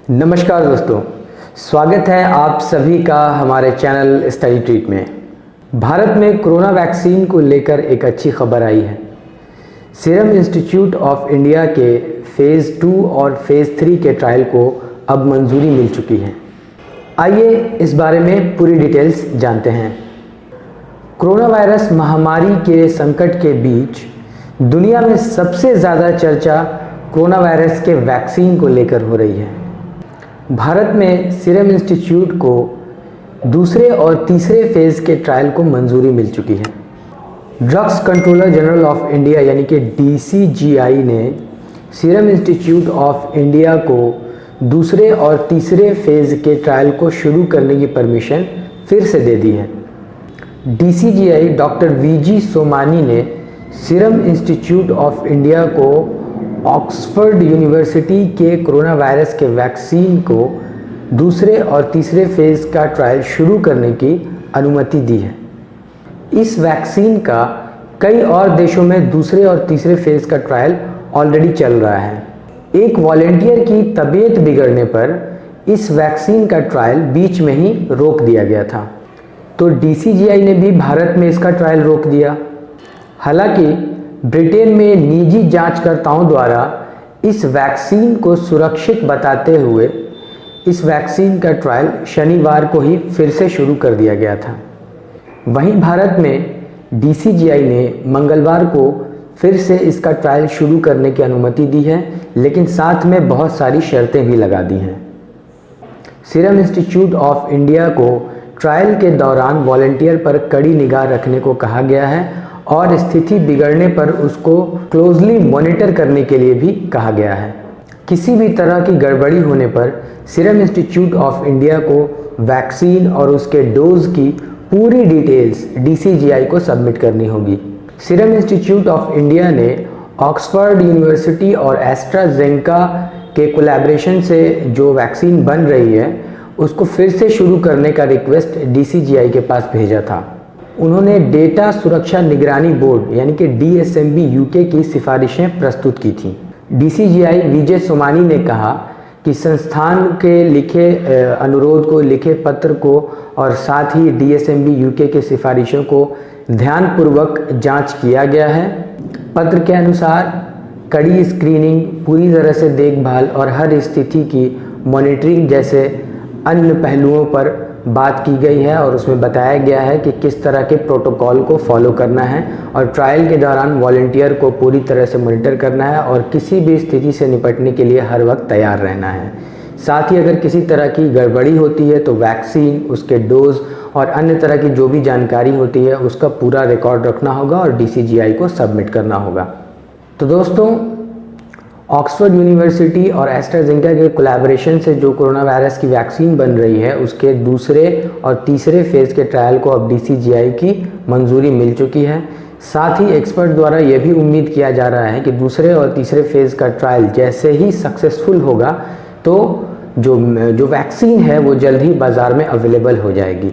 नमस्कार दोस्तों, स्वागत है आप सभी का हमारे चैनल स्टडी ट्रीट में। भारत में कोरोना वैक्सीन को लेकर एक अच्छी खबर आई है। सीरम इंस्टीट्यूट ऑफ इंडिया के फेज़ 2 और फेज़ 3 के ट्रायल को अब मंजूरी मिल चुकी है। आइए इस बारे में पूरी डिटेल्स जानते हैं। कोरोना वायरस महामारी के संकट के बीच दुनिया में सबसे ज़्यादा चर्चा कोरोना वायरस के वैक्सीन को लेकर हो रही है। भारत में सीरम इंस्टीट्यूट को दूसरे और तीसरे फेज़ के ट्रायल को मंजूरी मिल चुकी है। Drugs controller general of India यानी कि DCGI ने सीरम इंस्टीट्यूट ऑफ इंडिया को दूसरे और तीसरे फेज़ के ट्रायल को शुरू करने की परमिशन फिर से दे दी है। DCGI डॉक्टर VG सोमानी ने सीरम इंस्टीट्यूट ऑफ इंडिया को ऑक्सफोर्ड यूनिवर्सिटी के कोरोना वायरस के वैक्सीन को दूसरे और तीसरे फेज़ का ट्रायल शुरू करने की अनुमति दी है। इस वैक्सीन का कई और देशों में दूसरे और तीसरे फेज़ का ट्रायल ऑलरेडी चल रहा है। एक वॉलेंटियर की तबीयत बिगड़ने पर इस वैक्सीन का ट्रायल बीच में ही रोक दिया गया था, तो DCGI ने भी भारत में इसका ट्रायल रोक दिया। हालांकि ब्रिटेन में निजी जांचकर्ताओं द्वारा इस वैक्सीन को सुरक्षित बताते हुए इस वैक्सीन का ट्रायल शनिवार को ही फिर से शुरू कर दिया गया था। वहीं भारत में DCGI ने मंगलवार को फिर से इसका ट्रायल शुरू करने की अनुमति दी है, लेकिन साथ में बहुत सारी शर्तें भी लगा दी हैं। सीरम इंस्टीट्यूट ऑफ इंडिया को ट्रायल के दौरान वॉलंटियर पर कड़ी निगाह रखने को कहा गया है और स्थिति बिगड़ने पर उसको क्लोजली मॉनिटर करने के लिए भी कहा गया है। किसी भी तरह की गड़बड़ी होने पर सीरम इंस्टीट्यूट ऑफ इंडिया को वैक्सीन और उसके डोज की पूरी डिटेल्स DCGI को सबमिट करनी होगी। सीरम इंस्टीट्यूट ऑफ इंडिया ने ऑक्सफोर्ड यूनिवर्सिटी और एस्ट्राजेनेका के कोलैबोरेशन से जो वैक्सीन बन रही है उसको फिर से शुरू करने का रिक्वेस्ट DCGI के पास भेजा था। उन्होंने डेटा सुरक्षा निगरानी बोर्ड यानी कि DSMB UK की सिफारिशें प्रस्तुत की थी। DCGI VJ सोमानी ने कहा कि संस्थान के लिखे अनुरोध को, लिखे पत्र को और साथ ही DSMB UK के सिफारिशों को ध्यानपूर्वक जांच किया गया है। पत्र के अनुसार कड़ी स्क्रीनिंग, पूरी तरह से देखभाल और हर स्थिति की मॉनिटरिंग जैसे अन्य पहलुओं पर बात की गई है और उसमें बताया गया है कि किस तरह के प्रोटोकॉल को फॉलो करना है और ट्रायल के दौरान वॉलंटियर को पूरी तरह से मॉनिटर करना है और किसी भी स्थिति से निपटने के लिए हर वक्त तैयार रहना है। साथ ही अगर किसी तरह की गड़बड़ी होती है तो वैक्सीन, उसके डोज और अन्य तरह की जो भी जानकारी होती है उसका पूरा रिकॉर्ड रखना होगा और DCGI को सबमिट करना होगा। तो दोस्तों, ऑक्सफोर्ड यूनिवर्सिटी और एस्ट्राजेनेका के कोलैबोरेशन से जो कोरोना वायरस की वैक्सीन बन रही है उसके दूसरे और तीसरे फेज़ के ट्रायल को अब DCGI की मंजूरी मिल चुकी है। साथ ही एक्सपर्ट द्वारा यह भी उम्मीद किया जा रहा है कि दूसरे और तीसरे फेज़ का ट्रायल जैसे ही सक्सेसफुल होगा तो जो वैक्सीन है वो जल्द ही बाज़ार में अवेलेबल हो जाएगी।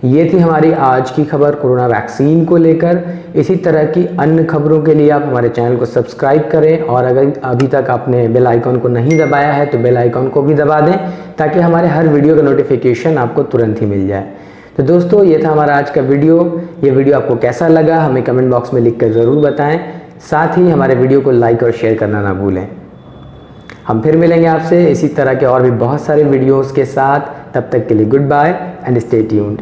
ये थी हमारी आज की खबर कोरोना वैक्सीन को लेकर। इसी तरह की अन्य खबरों के लिए आप हमारे चैनल को सब्सक्राइब करें और अगर अभी तक आपने बेल आइकॉन को नहीं दबाया है तो बेल आइकॉन को भी दबा दें ताकि हमारे हर वीडियो का नोटिफिकेशन आपको तुरंत ही मिल जाए। तो दोस्तों, ये था हमारा आज का वीडियो। ये वीडियो आपको कैसा लगा हमें कमेंट बॉक्स में लिख कर ज़रूर बताएँ। साथ ही हमारे वीडियो को लाइक और शेयर करना ना भूलें। हम फिर मिलेंगे आपसे इसी तरह के और भी बहुत सारे वीडियोज़ के साथ। तब तक के लिए goodbye and stay tuned.